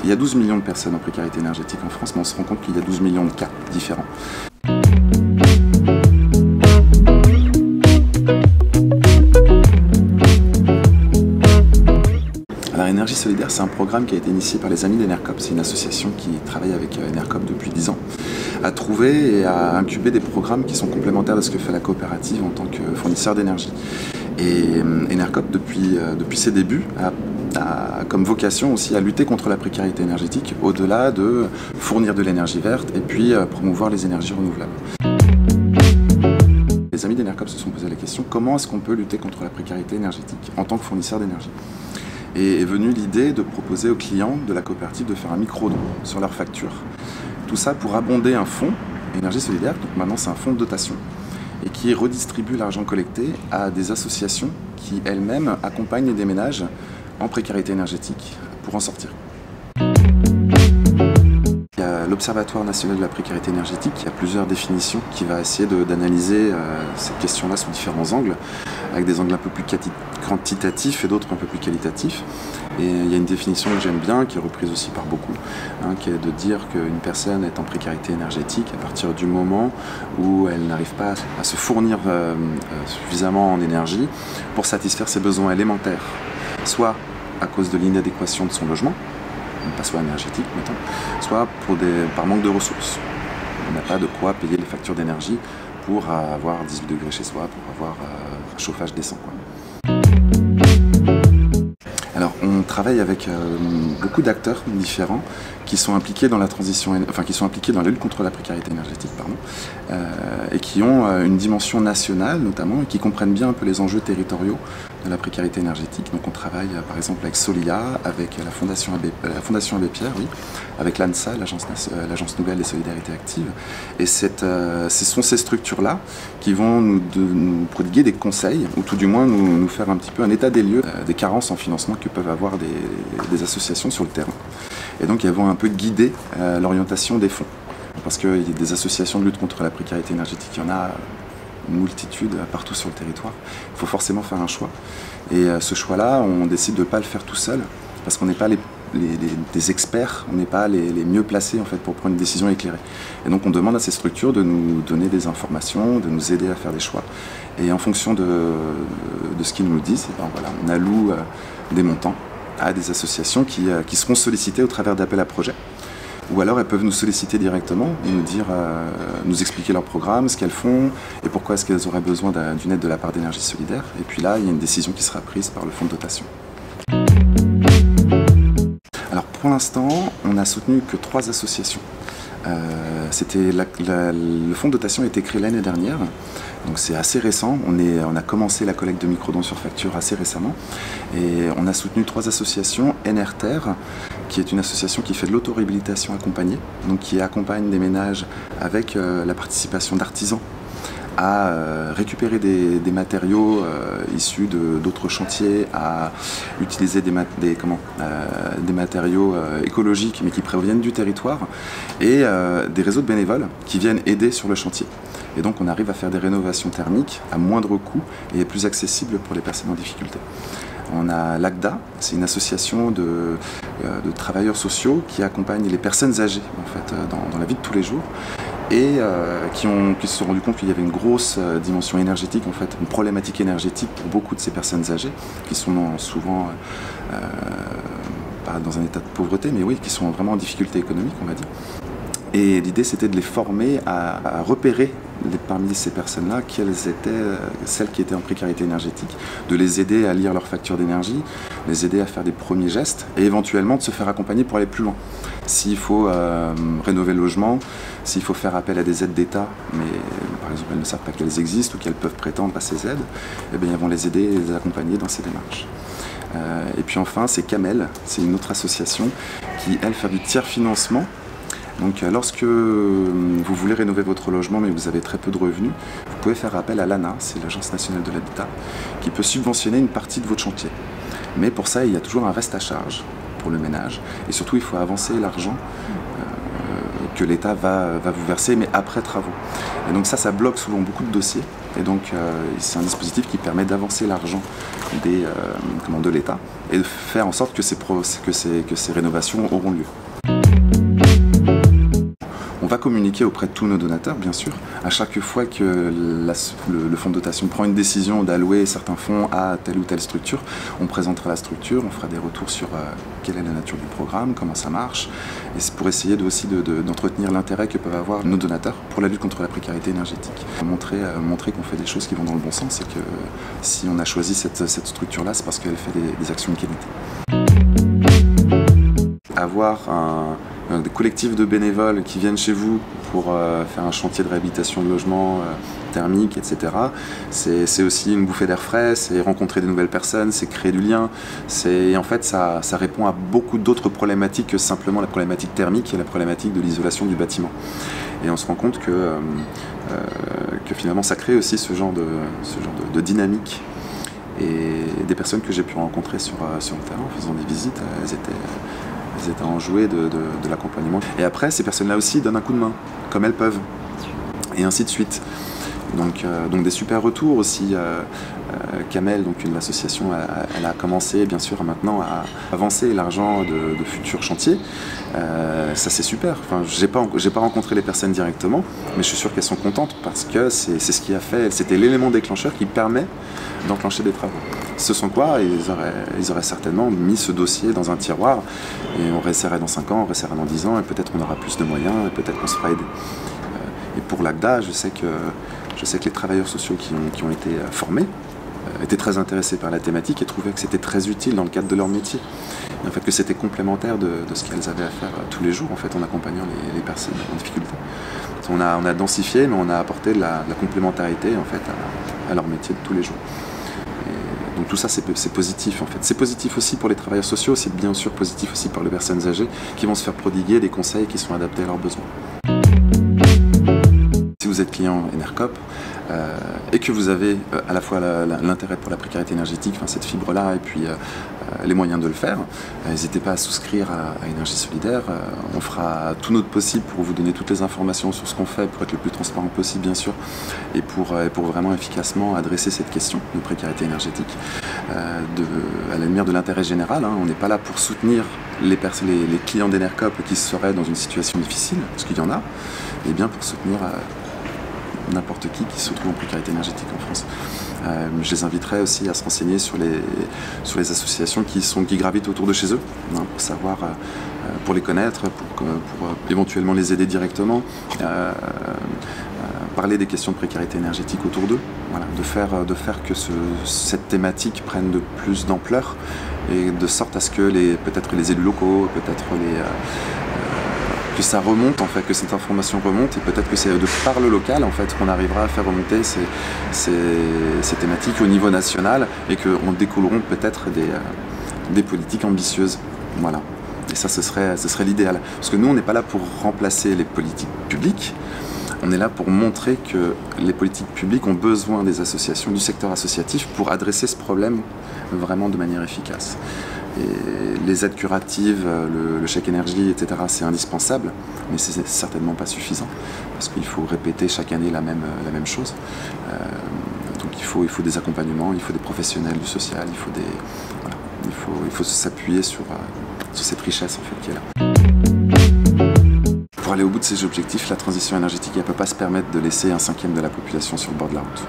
Il y a 12 millions de personnes en précarité énergétique en France, mais on se rend compte qu'il y a 12 millions de cas différents. Alors, Énergie Solidaire, c'est un programme qui a été initié par les Amis d'Enercop. C'est une association qui travaille avec Enercop depuis 10 ans, à trouver et à incuber des programmes qui sont complémentaires de ce que fait la coopérative en tant que fournisseur d'énergie. Et Enercop, depuis ses débuts, a comme vocation aussi à lutter contre la précarité énergétique, au-delà de fournir de l'énergie verte et puis promouvoir les énergies renouvelables. Les Amis d'Enercop se sont posé la question, comment est-ce qu'on peut lutter contre la précarité énergétique en tant que fournisseur d'énergie? Et est venue l'idée de proposer aux clients de la coopérative de faire un micro-don sur leur facture. Tout ça pour abonder un fonds, Énergie Solidaire, donc maintenant c'est un fonds de dotation, et qui redistribue l'argent collecté à des associations qui elles-mêmes accompagnent des ménages en précarité énergétique pour en sortir. Il y a l'Observatoire national de la précarité énergétique qui a plusieurs définitions, qui va essayer d'analyser cette question-là sous différents angles, avec des angles un peu plus quantitatifs et d'autres un peu plus qualitatifs. Et il y a une définition que j'aime bien, qui est reprise aussi par beaucoup, qui est de dire qu'une personne est en précarité énergétique à partir du moment où elle n'arrive pas à se fournir suffisamment en énergie pour satisfaire ses besoins élémentaires, soit à cause de l'inadéquation de son logement, pas soit énergétique, mettons, soit par manque de ressources. On n'a pas de quoi payer les factures d'énergie pour avoir 18 degrés chez soi, pour avoir un chauffage décent, quoi. Alors, on travaille avec beaucoup d'acteurs différents qui sont impliqués dans la transition, qui sont impliqués dans la lutte contre la précarité énergétique, et qui ont une dimension nationale notamment, et qui comprennent bien un peu les enjeux territoriaux de la précarité énergétique. Donc on travaille par exemple avec Solia, avec la Fondation Abbé Pierre, oui, avec l'ANSA, l'Agence Nouvelle des Solidarités Actives. Et ce sont ces structures-là qui vont nous prodiguer des conseils, ou tout du moins nous faire un petit peu un état des lieux des carences en financement que peuvent avoir des associations sur le terrain. Et donc elles vont un peu guider l'orientation des fonds. Parce qu'il y a des associations de lutte contre la précarité énergétique, il y en a une multitude partout sur le territoire. Il faut forcément faire un choix. Et ce choix-là, on décide de ne pas le faire tout seul, parce qu'on n'est pas des experts, on n'est pas les mieux placés en fait, pour prendre une décision éclairée. Et donc on demande à ces structures de nous donner des informations, de nous aider à faire des choix. Et en fonction de ce qu'ils nous disent, voilà, on alloue des montants à des associations qui seront sollicitées au travers d'appels à projets. Ou alors elles peuvent nous solliciter directement et nous dire, nous expliquer leur programme, ce qu'elles font et pourquoi est-ce qu'elles auraient besoin d'une aide de la part d'Énergie Solidaire. Et puis là, il y a une décision qui sera prise par le fonds de dotation. Alors pour l'instant, on n'a soutenu que 3 associations. Le fonds de dotation a été créé l'année dernière, donc c'est assez récent. On a commencé la collecte de microdons sur facture assez récemment et on a soutenu 3 associations. Enerterre, qui est une association qui fait de l'auto-réhabilitation accompagnée, donc qui accompagne des ménages avec la participation d'artisans à récupérer des matériaux issus d'autres chantiers, à utiliser des matériaux écologiques mais qui proviennent du territoire, et des réseaux de bénévoles qui viennent aider sur le chantier. Et donc on arrive à faire des rénovations thermiques à moindre coût et plus accessibles pour les personnes en difficulté. On a l'ACDA, c'est une association de travailleurs sociaux qui accompagne les personnes âgées en fait, dans la vie de tous les jours, et qui se sont rendus compte qu'il y avait une grosse dimension énergétique, en fait, une problématique énergétique pour beaucoup de ces personnes âgées, qui sont souvent pas dans un état de pauvreté, mais oui, qui sont vraiment en difficulté économique, on va dire. Et l'idée, c'était de les former à repérer parmi ces personnes-là quelles étaient celles qui étaient en précarité énergétique, de les aider à lire leur facture d'énergie, les aider à faire des premiers gestes et éventuellement de se faire accompagner pour aller plus loin. S'il faut rénover le logement, s'il faut faire appel à des aides d'État, mais par exemple elles ne savent pas qu'elles existent ou qu'elles peuvent prétendre à ces aides, eh bien, ils vont les aider et les accompagner dans ces démarches. Et puis enfin, c'est Camel, c'est une autre association qui, elle, fait du tiers financement. Donc lorsque vous voulez rénover votre logement mais vous avez très peu de revenus, vous pouvez faire appel à l'ANA, c'est l'Agence nationale de l'habitat, qui peut subventionner une partie de votre chantier. Mais pour ça, il y a toujours un reste à charge pour le ménage. Et surtout, il faut avancer l'argent que l'État va vous verser, mais après travaux. Et donc ça bloque souvent beaucoup de dossiers. Et donc c'est un dispositif qui permet d'avancer l'argent de l'État et de faire en sorte que ces rénovations auront lieu. On va communiquer auprès de tous nos donateurs, bien sûr. À chaque fois que le fonds de dotation prend une décision d'allouer certains fonds à telle ou telle structure, on présentera la structure, on fera des retours sur quelle est la nature du programme, comment ça marche, et c'est pour essayer aussi d'entretenir l'intérêt que peuvent avoir nos donateurs pour la lutte contre la précarité énergétique. Montrer qu'on fait des choses qui vont dans le bon sens et que si on a choisi cette structure-là, c'est parce qu'elle fait des actions de qualité. Avoir des collectifs de bénévoles qui viennent chez vous pour faire un chantier de réhabilitation de logements thermiques, etc. C'est aussi une bouffée d'air frais, c'est rencontrer de nouvelles personnes, c'est créer du lien. En fait, ça répond à beaucoup d'autres problématiques que simplement la problématique thermique et la problématique de l'isolation du bâtiment. Et on se rend compte que finalement, ça crée aussi ce genre de dynamique. Et des personnes que j'ai pu rencontrer sur le terrain en faisant des visites, elles étaient enjouées de l'accompagnement. Et après, ces personnes-là aussi donnent un coup de main, comme elles peuvent, et ainsi de suite. Donc des super retours aussi. Kamel, donc l'association, elle a commencé bien sûr maintenant à avancer l'argent de futurs chantiers. Ça c'est super. Enfin, j'ai pas rencontré les personnes directement, mais je suis sûr qu'elles sont contentes parce que c'est ce qui a fait, c'était l'élément déclencheur qui permet d'enclencher des travaux. Ce sont quoi? Ils auraient certainement mis ce dossier dans un tiroir et on réessayerait dans 5 ans, on réessayerait dans 10 ans et peut-être qu'on aura plus de moyens et peut-être qu'on se fera aider. Et pour l'ACDA, je sais que les travailleurs sociaux qui ont été formés étaient très intéressés par la thématique et trouvaient que c'était très utile dans le cadre de leur métier. Et en fait, que c'était complémentaire de ce qu'elles avaient à faire tous les jours en fait, en accompagnant les personnes en difficulté. On a densifié, mais on a apporté de la complémentarité en fait, à leur métier de tous les jours. Et donc tout ça, c'est positif en fait. C'est positif aussi pour les travailleurs sociaux, c'est bien sûr positif aussi pour les personnes âgées qui vont se faire prodiguer des conseils qui sont adaptés à leurs besoins. Si vous êtes client Enercop et que vous avez à la fois l'intérêt pour la précarité énergétique, enfin cette fibre-là, et puis les moyens de le faire, n'hésitez pas à souscrire à Énergie Solidaire. On fera tout notre possible pour vous donner toutes les informations sur ce qu'on fait, pour être le plus transparent possible bien sûr, et pour vraiment efficacement adresser cette question de précarité énergétique à la lumière de l'intérêt général. Hein. On n'est pas là pour soutenir les clients d'Enercop qui seraient dans une situation difficile, parce qu'il y en a, mais bien pour soutenir n'importe qui se trouve en précarité énergétique en France. Je les inviterai aussi à se renseigner sur les associations qui gravitent autour de chez eux, hein, pour savoir, pour les connaître, pour éventuellement les aider directement, parler des questions de précarité énergétique autour d'eux, voilà, de faire que cette thématique prenne de plus d'ampleur et de sorte à ce que peut-être les élus locaux, peut-être que ça remonte en fait, que cette information remonte et peut-être que c'est de par le local en fait qu'on arrivera à faire remonter ces thématiques au niveau national et qu'on découleront peut-être des politiques ambitieuses. Voilà. Et ça, ce serait l'idéal. Parce que nous, on n'est pas là pour remplacer les politiques publiques, on est là pour montrer que les politiques publiques ont besoin des associations, du secteur associatif pour adresser ce problème vraiment de manière efficace. Et les aides curatives, le chèque énergie, etc., c'est indispensable, mais c'est certainement pas suffisant, parce qu'il faut répéter chaque année la même chose. Donc il faut des accompagnements, il faut des professionnels du social, il faut s'appuyer sur cette richesse en fait, qui est là. Pour aller au bout de ces objectifs, la transition énergétique ne peut pas se permettre de laisser un 5e de la population sur le bord de la route.